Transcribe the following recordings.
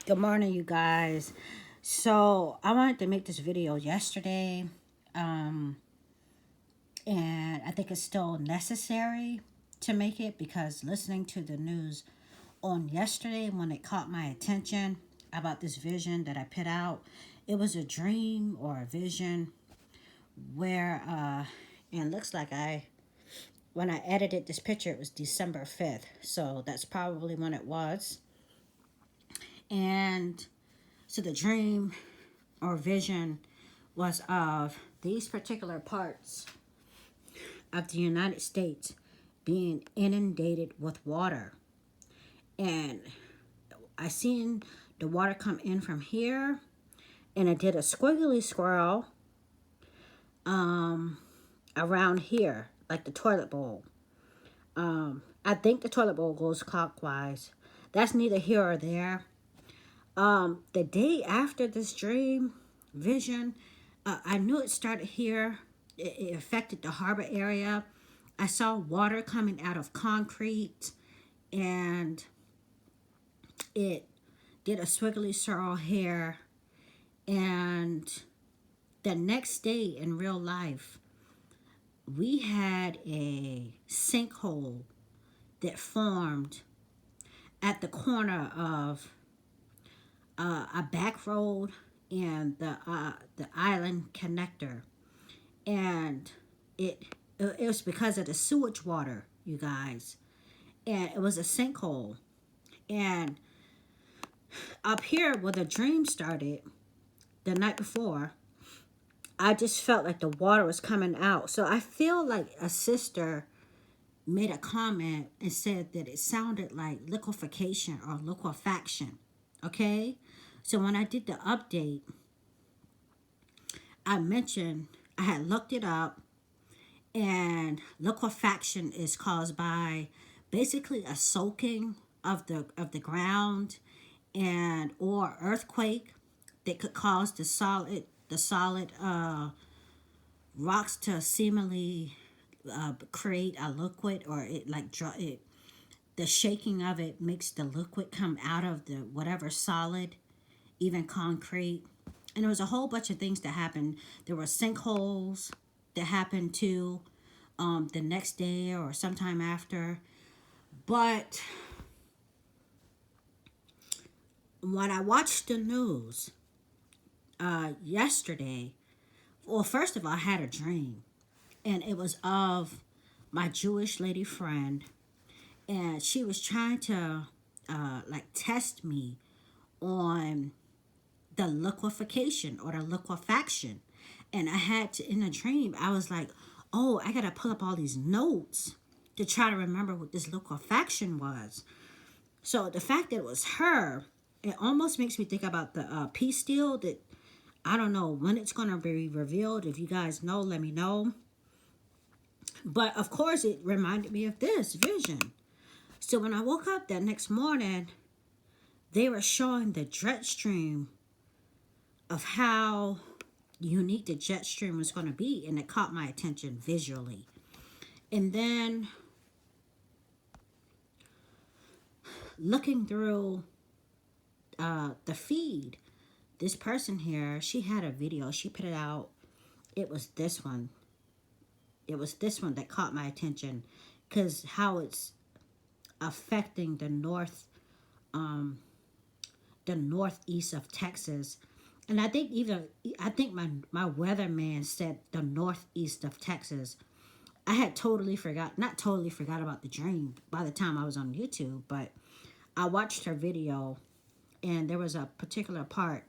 Good morning, you guys. So I wanted to make this video yesterday, um, and I think it's still necessary to make it because listening to the news on yesterday when it caught my attention about this vision that I put out, it was a dream or a vision where, and it looks like when I edited this picture, it was December 5th. So that's probably when it was. And so the dream or vision was of these particular parts of the United States being inundated with water. And I seen the water come in from here, and it did a squiggly swirl around here, like the toilet bowl. I think the toilet bowl goes clockwise. That's neither here or there. The day after this dream vision, I knew it started here. It affected the harbor area. I saw water coming out of concrete, and it did a swiggly swirl here. And the next day in real life, we had a sinkhole that formed at the corner of a back road and the island connector, and it was because of the sewage water, you guys, and it was a sinkhole. And up here where the dream started the night before, I just felt like the water was coming out. So I feel like a sister made a comment and said that it sounded like liquefaction or liquefaction. Okay, so when I did the update, I mentioned I had looked it up, and liquefaction is caused by basically a soaking of the ground and or earthquake that could cause the solid rocks to seemingly create a liquid, or it like it the shaking of it makes the liquid come out of the whatever solid, even concrete. And there was a whole bunch of things that happened. There were sinkholes that happened too, the next day or sometime after. But when I watched the news yesterday, well, first of all, I had a dream, and it was of my Jewish lady friend, and she was trying to like test me on the liquefaction or the liquefaction. And I had to, in a dream, I was like, oh, I gotta pull up all these notes to try to remember what this liquefaction was. So the fact that it was her, it almost makes me think about the peace deal that I don't know when it's gonna be revealed. If you guys know, let me know. But of course, it reminded me of this vision. So when I woke up that next morning, they were showing the jet stream of how unique the jet stream was going to be, and it caught my attention visually. And then looking through the feed, this person here, she had a video, she put it out. It was this one. It was this one that caught my attention, because how it's affecting the northeast of Texas. And I think my weatherman said the northeast of Texas. I had not totally forgot about the dream by the time I was on YouTube, but I watched her video, and there was a particular part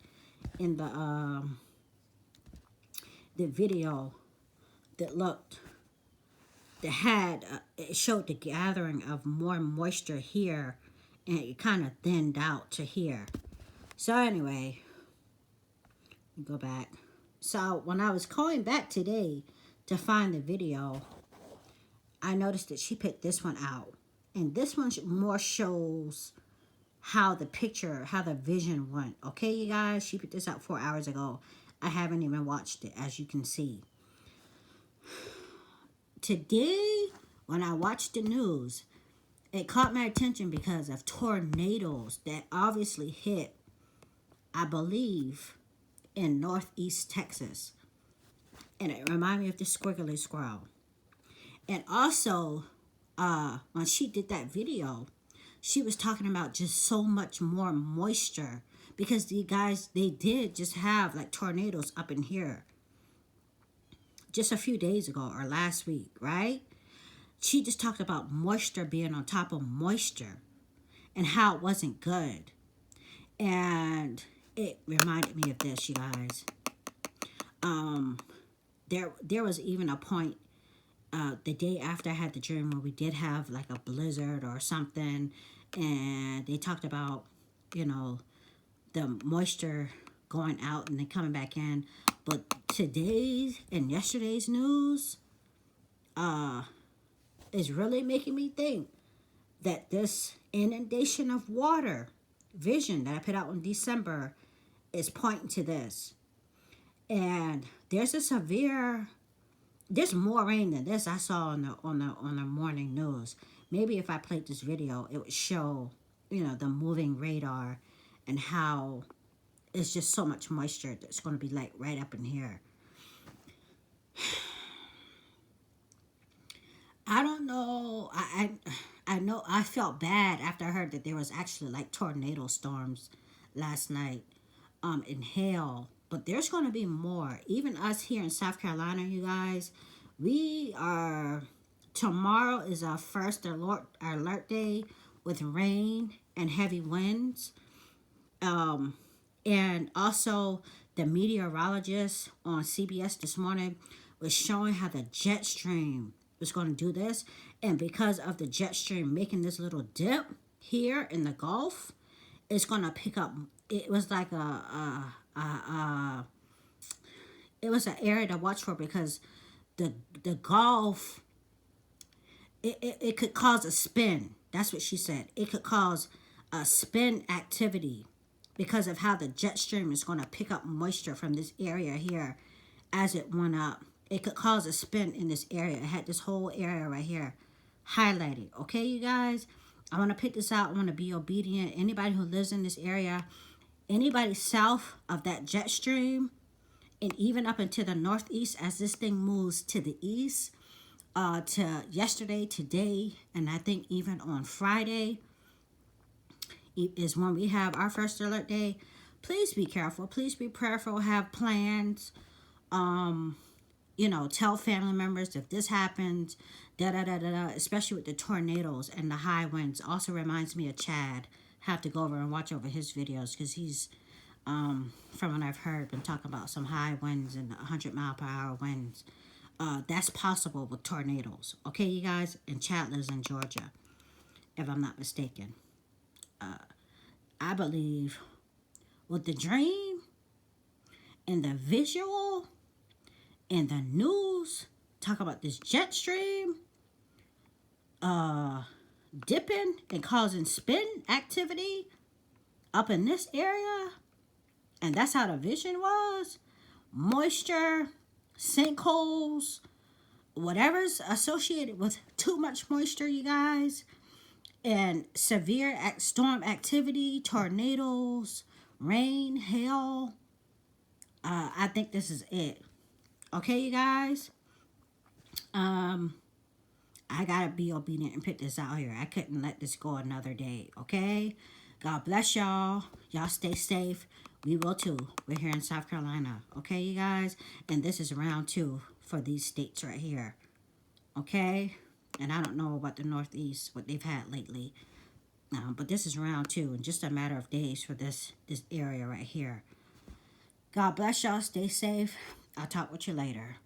in the video that it showed the gathering of more moisture here, and it kind of thinned out to here. So anyway, go back. So when I was going back today to find the video, I noticed that she picked this one out. And this one more shows how the vision went. Okay, you guys, she put this out 4 hours ago. I haven't even watched it, as you can see. Today, when I watched the news, it caught my attention because of tornadoes that obviously hit I believe, in northeast Texas. And it reminded me of the squiggly squirrel. And also, when she did that video, she was talking about just so much more moisture because the guys, they did just have like tornadoes up in here just a few days ago or last week, right? She just talked about moisture being on top of moisture and how it wasn't good. And it reminded me of this, you guys. There was even a point the day after I had the dream where we did have like a blizzard or something, and they talked about, you know, the moisture going out and then coming back in. But today's and yesterday's news is really making me think that this inundation of water vision that I put out in December is pointing to this. And there's more rain than this I saw on the morning news. Maybe if I played this video, it would show, the moving radar and how it's just so much moisture that's going to be like right up in here. I don't know. I know I felt bad after I heard that there was actually like tornado storms last night, and hail. But there's going to be more. Even us here in South Carolina, you guys, tomorrow is our first alert day with rain and heavy winds. And also the meteorologist on CBS this morning was showing how the jet stream was going to do this. And because of the jet stream making this little dip here in the Gulf, it's going to pick up. It was like it was an area to watch for because the Gulf, it could cause a spin. That's what she said. It could cause a spin activity because of how the jet stream is going to pick up moisture from this area here as it went up. It could cause a spin in this area. It had this whole area right here highlighted. Okay, you guys? I want to pick this out. I want to be obedient. Anybody who lives in this area, anybody south of that jet stream, and even up into the northeast as this thing moves to the east, to yesterday, today, and I think even on Friday is when we have our first alert day. Please be careful. Please be prayerful. Have plans. Tell family members if this happens, especially with the tornadoes and the high winds. Also reminds me of Chad. Have to go over and watch over his videos because he's, from what I've heard, been talking about some high winds and 100-mile-per-hour winds. That's possible with tornadoes. Okay, you guys? And Chad lives in Georgia, if I'm not mistaken. I believe with the dream and the visual and the news, talk about this jet stream dipping and causing spin activity up in this area, and that's how the vision was. Moisture, sinkholes, whatever's associated with too much moisture, you guys, and severe storm activity, tornadoes, rain, hail. I think this is it. Okay, you guys? I gotta be obedient and put this out here. I couldn't let this go another day, okay? God bless y'all. Y'all stay safe. We will too. We're here in South Carolina, okay, you guys? And this is round 2 for these states right here, okay? And I don't know about the Northeast, what they've had lately. But this is round 2 in just a matter of days for this area right here. God bless y'all. Stay safe. I'll talk with you later.